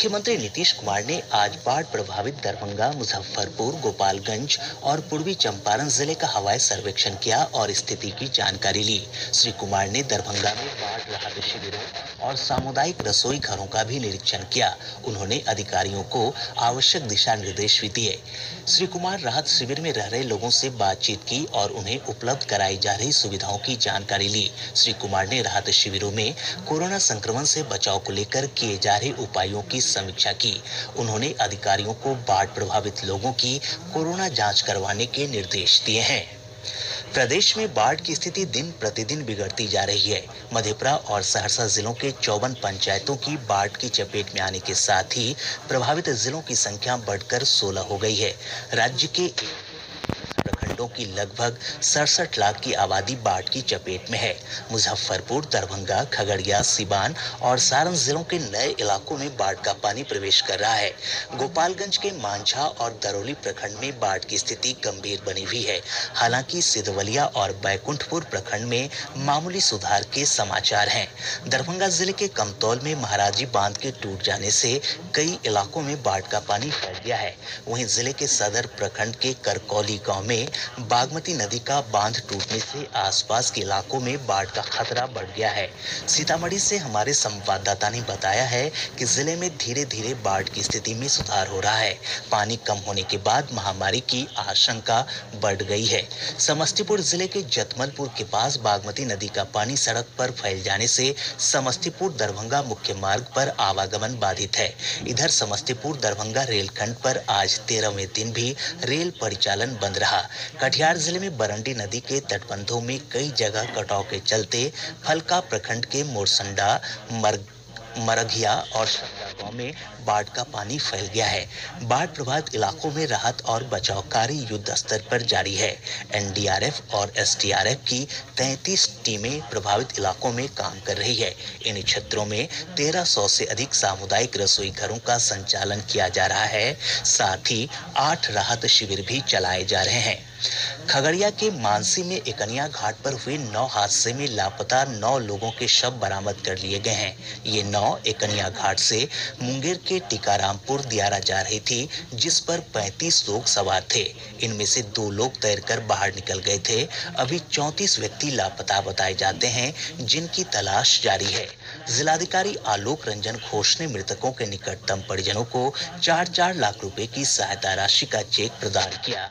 मुख्यमंत्री नीतीश कुमार ने आज बाढ़ प्रभावित दरभंगा, मुजफ्फरपुर, गोपालगंज और पूर्वी चंपारण जिले का हवाई सर्वेक्षण किया और स्थिति की जानकारी ली। श्री कुमार ने दरभंगा में बाढ़ राहत शिविरों और सामुदायिक रसोई घरों का भी निरीक्षण किया। उन्होंने अधिकारियों को आवश्यक दिशा निर्देश भी दिए। श्री कुमार राहत शिविर में रह रहे लोगों से बातचीत की और उन्हें उपलब्ध कराई जा रही सुविधाओं की जानकारी ली। श्री कुमार ने राहत शिविरों में कोरोना संक्रमण से बचाव को लेकर किए जा रहे उपायों की समीक्षा की। उन्होंने अधिकारियों को बाढ़ प्रभावित लोगों की कोरोना जांच करवाने के निर्देश दिए हैं। प्रदेश में बाढ़ की स्थिति दिन प्रतिदिन बिगड़ती जा रही है। मधेपुरा और सहरसा जिलों के 54 पंचायतों की बाढ़ की चपेट में आने के साथ ही प्रभावित जिलों की संख्या बढ़कर 16 हो गई है। राज्य के प्रखंडों की लगभग 67 लाख की आबादी बाढ़ की चपेट में है। मुजफ्फरपुर, दरभंगा, खगड़िया, सिवान और सारण जिलों के नए इलाकों में बाढ़ का पानी प्रवेश कर रहा है। गोपालगंज के मांझा और दरौली प्रखंड में बाढ़ की स्थिति गंभीर बनी हुई है। हालांकि सिधवलिया और बैकुंठपुर प्रखंड में मामूली सुधार के समाचार हैं। दरभंगा जिले के कमतौल में महाराजी बांध के टूट जाने से कई इलाकों में बाढ़ का पानी फैल गया है। वहीं जिले के सदर प्रखंड के करकौली गांव में बागमती नदी का बांध टूटने से आसपास के इलाकों में बाढ़ का खतरा बढ़ गया है। सीतामढ़ी से हमारे संवाददाता ने बताया है कि जिले में धीरे धीरे बाढ़ की स्थिति में सुधार हो रहा है। पानी कम होने के बाद महामारी की आशंका बढ़ गई है। समस्तीपुर जिले के जतमलपुर के पास बागमती नदी का पानी सड़क पर फैल जाने से समस्तीपुर दरभंगा मुख्य मार्ग पर आवागमन बाधित है। इधर समस्तीपुर दरभंगा रेलखंड पर आज 13वें दिन भी रेल परिचालन बंद रहा। कटिहार जिले में बरंडी नदी के तटबंधों में कई जगह कटाव के चलते फलका प्रखंड के मोरसंडा, मरघिया और शंगा गांव में बाढ़ का पानी फैल गया है। बाढ़ प्रभावित इलाकों में राहत और बचाव कार्य युद्ध स्तर पर जारी है। एनडीआरएफ और एसडीआरएफ की 33 टीमें प्रभावित इलाकों में काम कर रही है। इन क्षेत्रों में 1300 से अधिक सामुदायिक रसोई घरों का संचालन किया जा रहा है। साथ ही 8 राहत शिविर भी चलाए जा रहे हैं। खगड़िया के मानसी में एकनिया घाट पर हुए 9 हादसे में लापता 9 लोगों के शव बरामद कर लिए गए हैं। ये 9 एकनिया घाट से मुंगेर के टीकारामपुर दियारा जा रही थी, जिस पर 35 लोग सवार थे। इनमें से 2 लोग तैरकर बाहर निकल गए थे। अभी 34 व्यक्ति लापता बताए जाते हैं, जिनकी तलाश जारी है। जिलाधिकारी आलोक रंजन घोष ने मृतकों के निकटतम परिजनों को 4-4 लाख रुपए की सहायता राशि का चेक प्रदान किया।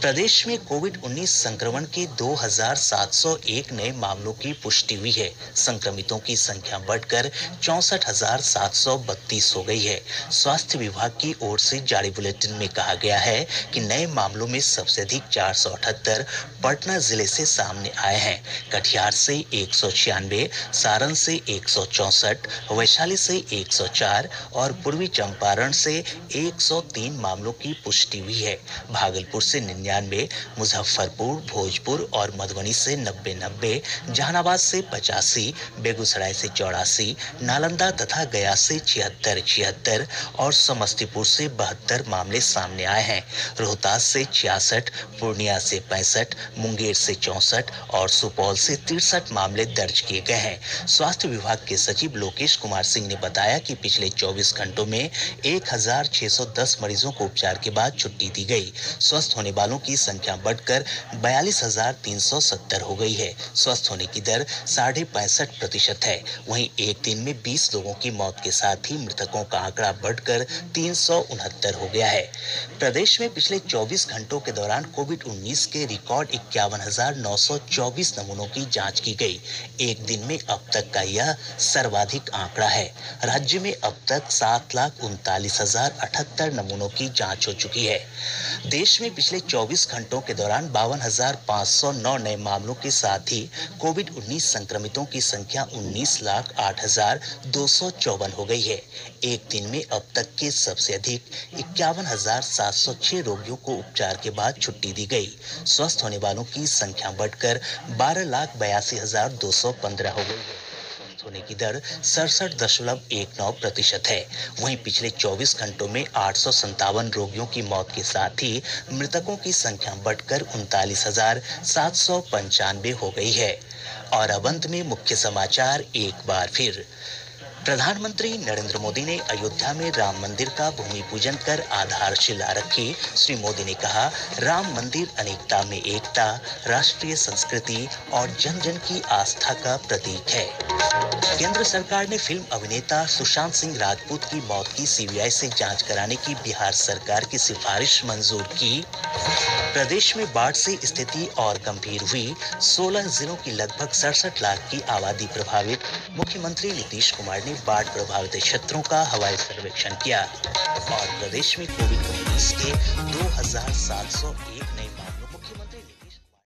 प्रदेश में कोविड-19 संक्रमण के 2701 नए मामलों की पुष्टि हुई है। संक्रमितों की संख्या बढ़कर 64,732 हो गई है। स्वास्थ्य विभाग की ओर से जारी बुलेटिन में कहा गया है कि नए मामलों में सबसे अधिक 478 पटना जिले से सामने आए हैं। कटिहार से 196, सारण से 164, वैशाली से 104 और पूर्वी चंपारण से 103 मामलों की पुष्टि हुई है। भागलपुर से 99, मुजफ्फरपुर, भोजपुर और मधुबनी से 90-90, जहानाबाद से 85, बेगूसराय से 84, नालंदा तथा गया से 76-76 और समस्तीपुर से 72 मामले सामने आए हैं। रोहतास से 66, पूर्णिया से 65, मुंगेर से 64 और सुपौल से 63 मामले दर्ज किए गए हैं। स्वास्थ्य विभाग के सचिव लोकेश कुमार सिंह ने बताया कि पिछले 24 घंटों में 1610 मरीजों को उपचार के बाद छुट्टी दी गई। स्वस्थ होने वालों की संख्या बढ़कर 42,370 हो गई है। स्वस्थ होने की दर 65.5% है। वहीं एक दिन में 20 लोगों की मौत के साथ ही मृतकों का आंकड़ा बढ़कर 369 हो गया है। प्रदेश में पिछले 24 घंटों के दौरान कोविड-19 के रिकॉर्ड 51,924 नमूनों की जांच की गई। एक दिन में अब तक का यह सर्वाधिक आंकड़ा है। राज्य में अब तक 7,39,078 नमूनों की जांच हो चुकी है। देश में पिछले 24 घंटों के दौरान 52,509 नए मामलों के साथ ही कोविड-19 संक्रमितों की संख्या 19,08,254 हो गई है। एक दिन में अब तक के सबसे अधिक 51,706 रोगियों को उपचार के बाद छुट्टी दी गई। स्वस्थ होने वालों की संख्या बढ़कर 12,82,215 हो गई है। होने की दर 67.19% है। वहीं पिछले 24 घंटों में 857 रोगियों की मौत के साथ ही मृतकों की संख्या बढ़कर 39,795 हो गई है। और अब अंत में मुख्य समाचार एक बार फिर। प्रधानमंत्री नरेंद्र मोदी ने अयोध्या में राम मंदिर का भूमि पूजन कर आधारशिला रखी। श्री मोदी ने कहा, राम मंदिर अनेकता में एकता, राष्ट्रीय संस्कृति और जन जन की आस्था का प्रतीक है। केंद्र सरकार ने फिल्म अभिनेता सुशांत सिंह राजपूत की मौत की सीबीआई से जांच कराने की बिहार सरकार की सिफारिश मंजूर की। प्रदेश में बाढ़ से स्थिति और गंभीर हुई। 16 जिलों की लगभग 67 लाख की आबादी प्रभावित। मुख्यमंत्री नीतीश कुमार ने बाढ़ प्रभावित क्षेत्रों का हवाई सर्वेक्षण किया और प्रदेश में कोविड-19 के 2701